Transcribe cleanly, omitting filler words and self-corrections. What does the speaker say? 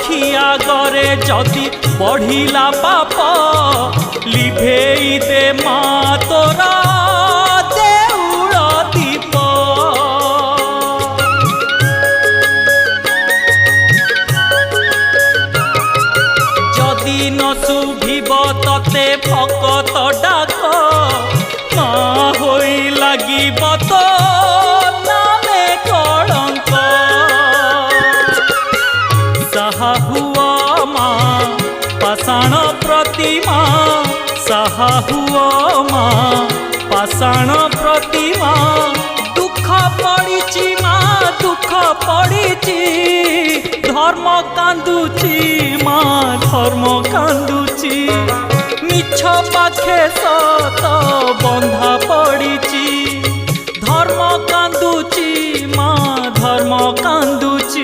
आखि आगरे जदि बढ़िला पाप लिभेई दे माँ तोरा देउल दीप। जदि न शुभिब तते भकत डाक माँ होई लागिब तो नामे कलंक। साहा हुआ माँ पाषाण प्रतिमा, साहा हुआ माँ पाषाण प्रतिमा। दुख पड़िछि माँ दुख पड़िछि, धर्म कांदुछि माँ धर्म कांदुछि। मिछ पाखे सत बंधा पड़िछि।